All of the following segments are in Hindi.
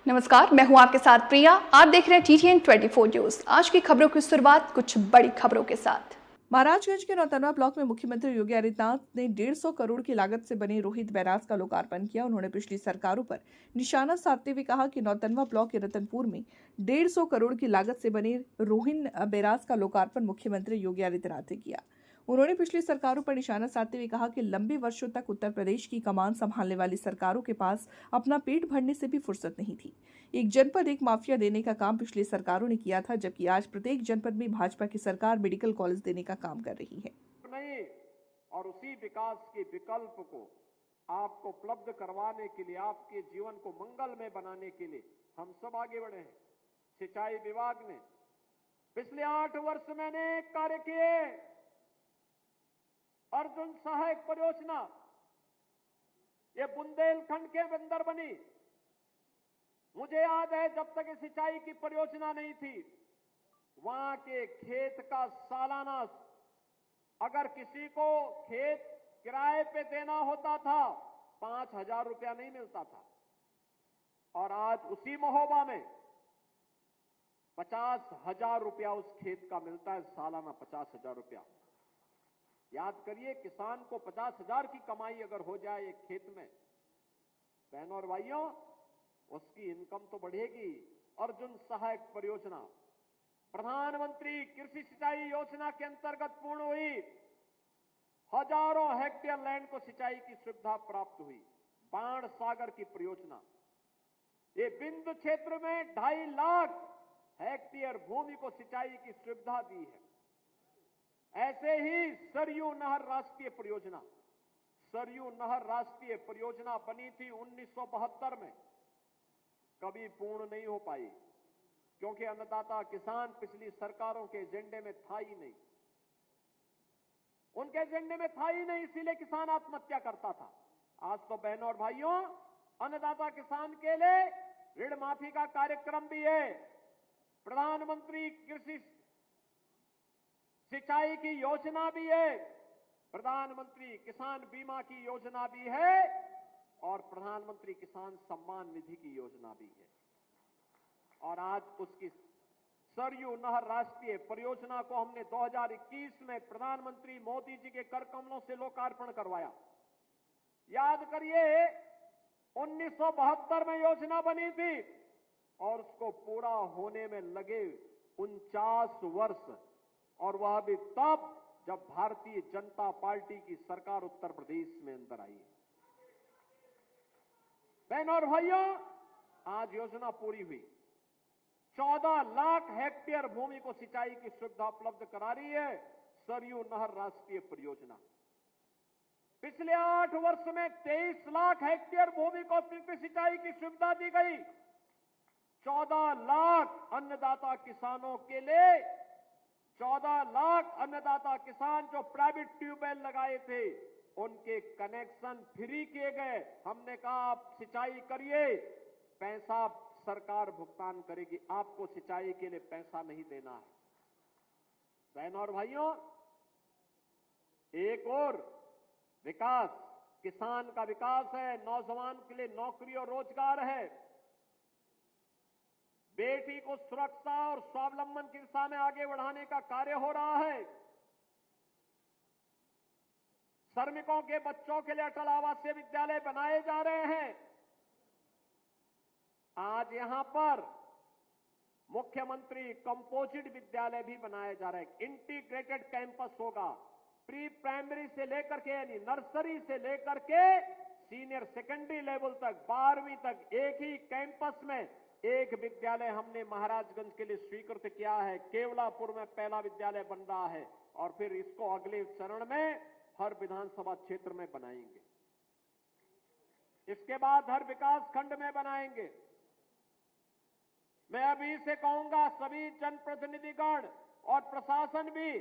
नमस्कार, मैं हूं आपके साथ प्रिया। आप देख रहे हैं TTN 24 न्यूज। आज की खबरों की शुरुआत कुछ बड़ी खबरों के साथ। महाराजगंज के नौतनवा ब्लॉक में मुख्यमंत्री योगी आदित्यनाथ ने 150 करोड़ की लागत से बने रोहित बैराज का लोकार्पण किया। उन्होंने पिछली सरकारों पर निशाना साधते हुए कहा कि नौतनवा ब्लॉक के रतनपुर में 150 करोड़ की लागत से बने रोहित बैराज का लोकार्पण मुख्यमंत्री योगी आदित्यनाथ ने किया। उन्होंने पिछली सरकारों पर निशाना साधते हुए कहा कि लंबे वर्षों तक उत्तर प्रदेश की कमान संभालने वाली सरकारों के पास अपना पेट भरने से भी फुर्सत नहीं थी। एक जनपद एक माफिया देने का काम पिछली सरकारों ने किया था, जबकि आज प्रत्येक जनपद में भाजपा की सरकार मेडिकल कॉलेज देने का काम कर रही है। नहीं, और उसी विकास के विकल्प को आपको उपलब्ध करवाने के लिए, आपके जीवन को मंगलमय बनाने के लिए हम सब आगे बढ़े हैं। सिंचाई विभाग ने पिछले 8 वर्ष में अनेक कार्य किए। अर्जुन सहायक परियोजना ये बुंदेलखंड के अंदर बनी। मुझे याद है जब तक सिंचाई की परियोजना नहीं थी, वहां के खेत का सालाना अगर किसी को खेत किराए पे देना होता था 5,000 रुपया नहीं मिलता था, और आज उसी महोबा में 50,000 रुपया उस खेत का मिलता है। सालाना 50,000 रुपया। याद करिए, किसान को 50,000 की कमाई अगर हो जाए एक खेत में, बहनों और भाइयों, उसकी इनकम तो बढ़ेगी। अर्जुन सहायक परियोजना प्रधानमंत्री कृषि सिंचाई योजना के अंतर्गत पूर्ण हुई। हजारों हेक्टेयर लैंड को सिंचाई की सुविधा प्राप्त हुई। बाण सागर की परियोजना, ये बिंदु क्षेत्र में 2.5 लाख हेक्टेयर भूमि को सिंचाई की सुविधा दी है। ऐसे ही सरयू नहर राष्ट्रीय परियोजना, सरयू नहर राष्ट्रीय परियोजना बनी थी 1972 में, कभी पूर्ण नहीं हो पाई, क्योंकि अन्नदाता किसान पिछली सरकारों के एजेंडे में था ही नहीं। उनके एजेंडे में था ही नहीं, इसीलिए किसान आत्महत्या करता था। आज तो बहनों और भाइयों, अन्नदाता किसान के लिए ऋण माफी का कार्यक्रम भी है। प्रधानमंत्री कृषि सिंचाई की योजना भी है, प्रधानमंत्री किसान बीमा की योजना भी है, और प्रधानमंत्री किसान सम्मान निधि की योजना भी है। और आज उसकी सरयू नहर राष्ट्रीय परियोजना को हमने 2021 में प्रधानमंत्री मोदी जी के कर कमलों से लोकार्पण करवाया। याद करिए, 1972 में योजना बनी थी और उसको पूरा होने में लगे 49 वर्ष, और वह भी तब जब भारतीय जनता पार्टी की सरकार उत्तर प्रदेश में अंदर आई। बहनों और भाइयों, आज योजना पूरी हुई। 14 लाख हेक्टेयर भूमि को सिंचाई की सुविधा उपलब्ध करा रही है सरयू नहर राष्ट्रीय परियोजना। पिछले 8 वर्ष में 23 लाख हेक्टेयर भूमि को सिंचाई की सुविधा दी गई। 14 लाख अन्नदाता किसानों के लिए, 14 लाख अन्नदाता किसान जो प्राइवेट ट्यूबवेल लगाए थे, उनके कनेक्शन फ्री किए गए। हमने कहा आप सिंचाई करिए, पैसा सरकार भुगतान करेगी, आपको सिंचाई के लिए पैसा नहीं देना है। बहनों और भाइयों, एक और विकास, किसान का विकास है, नौजवान के लिए नौकरी और रोजगार है। बेटी को सुरक्षा और स्वावलंबन की दिशा में आगे बढ़ाने का कार्य हो रहा है। श्रमिकों के बच्चों के लिए अटल आवासीय विद्यालय बनाए जा रहे हैं। आज यहां पर मुख्यमंत्री कंपोजिट विद्यालय भी बनाया जा रहा है। इंटीग्रेटेड कैंपस होगा, प्री प्राइमरी से लेकर के, यानी नर्सरी से लेकर के सीनियर सेकेंडरी लेवल तक, 12वीं तक एक ही कैंपस में एक विद्यालय हमने महाराजगंज के लिए स्वीकृत किया है। केवलापुर में पहला विद्यालय बन रहा है, और फिर इसको अगले चरण में हर विधानसभा क्षेत्र में बनाएंगे। इसके बाद हर विकास खंड में बनाएंगे। मैं अभी से कहूंगा, सभी जनप्रतिनिधिगण और प्रशासन भी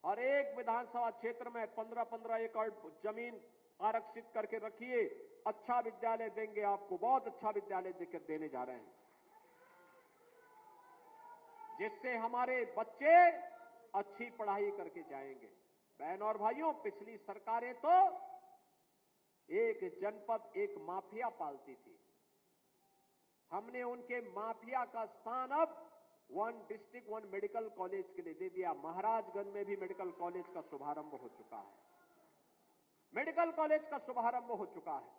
हर एक विधानसभा क्षेत्र में 15-15 एकड़ जमीन आरक्षित करके रखिए। अच्छा विद्यालय देंगे आपको, बहुत अच्छा विद्यालय देने जा रहे हैं, जिससे हमारे बच्चे अच्छी पढ़ाई करके जाएंगे। बहनों और भाइयों, पिछली सरकारें तो एक जनपद एक माफिया पालती थी। हमने उनके माफिया का स्थान अब 1 डिस्ट्रिक्ट 1 मेडिकल कॉलेज के लिए दे दिया। महाराजगंज में भी मेडिकल कॉलेज का शुभारंभ हो चुका है। मेडिकल कॉलेज का शुभारंभ हो चुका है।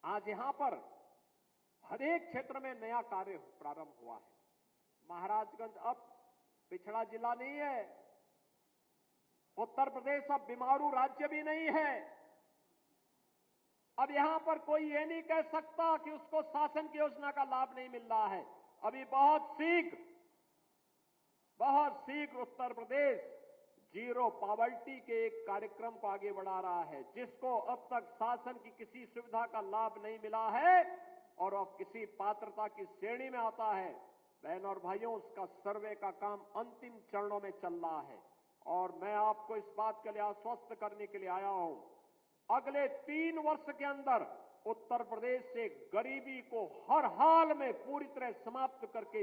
आज यहां पर हर एक क्षेत्र में नया कार्य प्रारंभ हुआ है। महाराजगंज अब पिछड़ा जिला नहीं है। उत्तर प्रदेश अब बीमारू राज्य भी नहीं है। अब यहां पर कोई ये नहीं कह सकता कि उसको शासन की योजना का लाभ नहीं मिल रहा है। अभी बहुत शीघ्र उत्तर प्रदेश जीरो पॉवर्टी के एक कार्यक्रम को आगे बढ़ा रहा है, जिसको अब तक शासन की किसी सुविधा का लाभ नहीं मिला है और अब किसी पात्रता की श्रेणी में आता है। बहन और भाइयों, उसका सर्वे का काम अंतिम चरणों में चल रहा है और मैं आपको इस बात के लिए आश्वस्त करने के लिए आया हूं, अगले 3 वर्ष के अंदर उत्तर प्रदेश से गरीबी को हर हाल में पूरी तरह समाप्त करके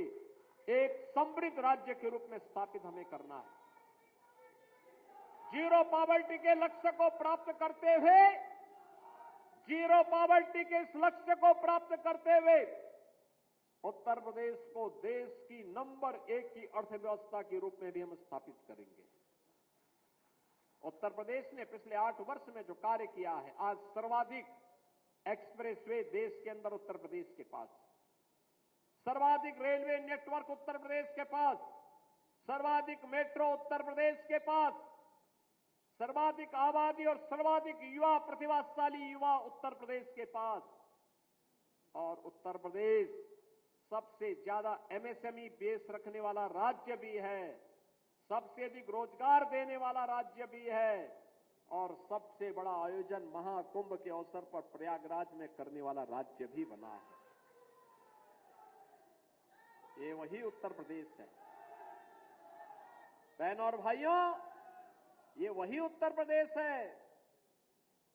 एक समृद्ध राज्य के रूप में स्थापित हमें करना है। जीरो पॉवर्टी के लक्ष्य को प्राप्त करते हुए, जीरो पॉवर्टी के इस लक्ष्य को प्राप्त करते हुए उत्तर प्रदेश को देश की नंबर 1 की अर्थव्यवस्था के रूप में भी हम स्थापित करेंगे। उत्तर प्रदेश ने पिछले 8 वर्ष में जो कार्य किया है, आज सर्वाधिक एक्सप्रेसवे देश के अंदर उत्तर प्रदेश के पास, सर्वाधिक रेलवे नेटवर्क उत्तर प्रदेश के पास, सर्वाधिक मेट्रो उत्तर प्रदेश के पास, सर्वाधिक आबादी और सर्वाधिक युवा प्रतिभाशाली युवा उत्तर प्रदेश के पास, और उत्तर प्रदेश सबसे ज्यादा एमएसएमई बेस रखने वाला राज्य भी है, सबसे अधिक रोजगार देने वाला राज्य भी है और सबसे बड़ा आयोजन महाकुंभ के अवसर पर प्रयागराज में करने वाला राज्य भी बना है। ये वही उत्तर प्रदेश है। बहनों और भाइयों, ये वही उत्तर प्रदेश है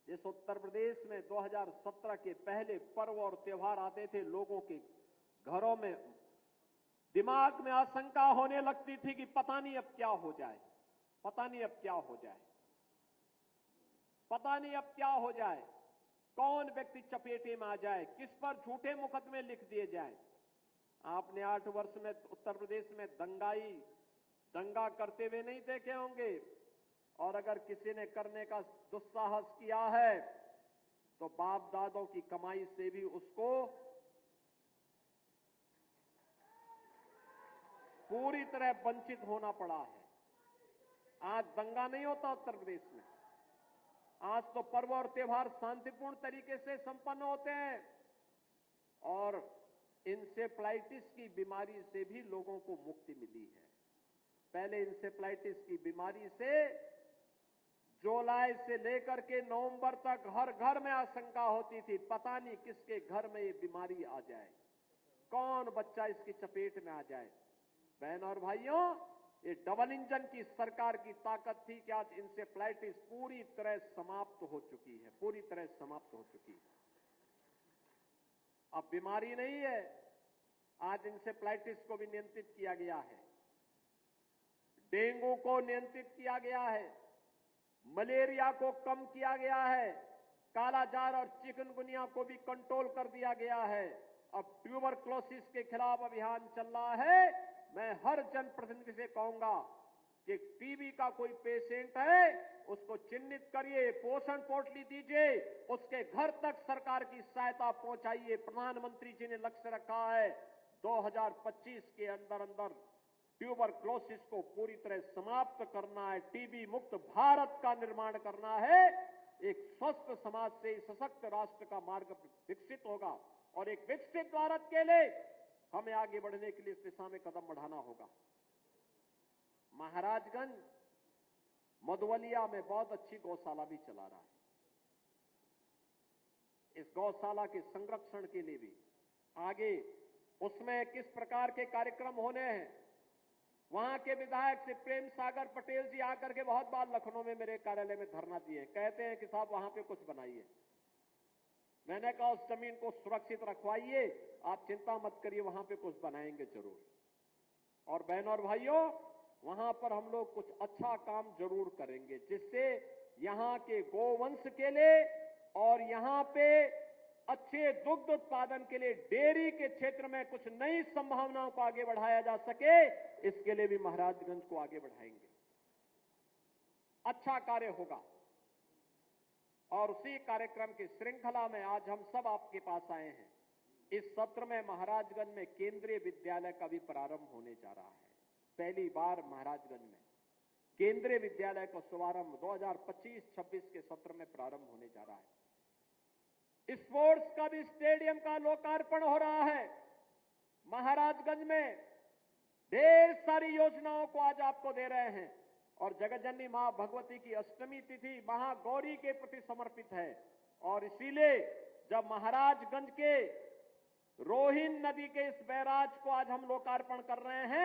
जिस उत्तर प्रदेश में 2017 के पहले पर्व और त्योहार आते थे, लोगों के घरों में दिमाग में आशंका होने लगती थी कि पता नहीं अब क्या हो जाए, पता नहीं अब क्या हो जाए, पता नहीं अब क्या हो जाए, कौन व्यक्ति चपेटे में आ जाए, किस पर झूठे मुकदमे लिख दिए जाए। आपने 8 वर्ष में उत्तर प्रदेश में दंगा करते हुए नहीं देखे होंगे, और अगर किसी ने करने का दुस्साहस किया है तो बाप दादों की कमाई से भी उसको पूरी तरह वंचित होना पड़ा है। आज दंगा नहीं होता उत्तर प्रदेश में। आज तो पर्व और त्योहार शांतिपूर्ण तरीके से संपन्न होते हैं और इंसेफ्लाइटिस की बीमारी से भी लोगों को मुक्ति मिली है। पहले इंसेफ्लाइटिस की बीमारी से जुलाई से लेकर के नवंबर तक हर घर में आशंका होती थी, पता नहीं किसके घर में ये बीमारी आ जाए, कौन बच्चा इसकी चपेट में आ जाए। बहनों और भाइयों, ये डबल इंजन की सरकार की ताकत थी कि आज इंसेफ्लाइटिस पूरी तरह समाप्त हो चुकी है, पूरी तरह समाप्त हो चुकी है। अब बीमारी नहीं है, आज इंसेफ्लाइटिस को भी नियंत्रित किया गया है, डेंगू को नियंत्रित किया गया है, मलेरिया को कम किया गया है, कालाजार और चिकनगुनिया को भी कंट्रोल कर दिया गया है। अब ट्यूबरक्लोसिस के खिलाफ अभियान चल रहा है। मैं हर जनप्रतिनिधि से कहूंगा कि टीबी का कोई पेशेंट है, उसको चिन्हित करिए, पोषण पोटली दीजिए, उसके घर तक सरकार की सहायता पहुंचाइए। प्रधानमंत्री जी ने लक्ष्य रखा है 2025 के अंदर ट्यूबरक्लोसिस को पूरी तरह समाप्त करना है, टीबी मुक्त भारत का निर्माण करना है। एक स्वस्थ समाज से सशक्त राष्ट्र का मार्ग विकसित होगा और एक विकसित भारत के लिए हमें आगे बढ़ने के लिए इस दिशा में कदम बढ़ाना होगा। महाराजगंज मधुवलिया में बहुत अच्छी गौशाला भी चला रहा है। इस गौशाला के संरक्षण के लिए भी आगे उसमें किस प्रकार के कार्यक्रम होने हैं, वहां के विधायक श्री प्रेम सागर पटेल जी आकर के बहुत बार लखनऊ में मेरे कार्यालय में धरना दिए, कहते हैं कि साहब वहां पे कुछ बनाइए। मैंने कहा उस जमीन को सुरक्षित रखवाइए, आप चिंता मत करिए, वहां पे कुछ बनाएंगे जरूर। और बहनों और भाइयों, वहां पर हम लोग कुछ अच्छा काम जरूर करेंगे, जिससे यहां के गोवंश के लिए और यहां पे अच्छे दुग्ध उत्पादन के लिए डेयरी के क्षेत्र में कुछ नई संभावनाओं को आगे बढ़ाया जा सके, इसके लिए भी महाराजगंज को आगे बढ़ाएंगे। अच्छा कार्य होगा और उसी कार्यक्रम की श्रृंखला में आज हम सब आपके पास आए हैं। इस सत्र में महाराजगंज में केंद्रीय विद्यालय का भी प्रारंभ होने जा रहा है। पहली बार महाराजगंज में केंद्रीय विद्यालय का शुभारंभ 2025-26 के सत्र में प्रारंभ होने जा रहा है। स्पोर्ट्स का भी स्टेडियम का लोकार्पण हो रहा है। महाराजगंज में ढेर सारी योजनाओं को आज आपको दे रहे हैं और जगतजननी मां भगवती की अष्टमी तिथि महागौरी के प्रति समर्पित है और इसीलिए जब महाराजगंज के रोहिन नदी के इस बैराज को आज हम लोकार्पण कर रहे हैं,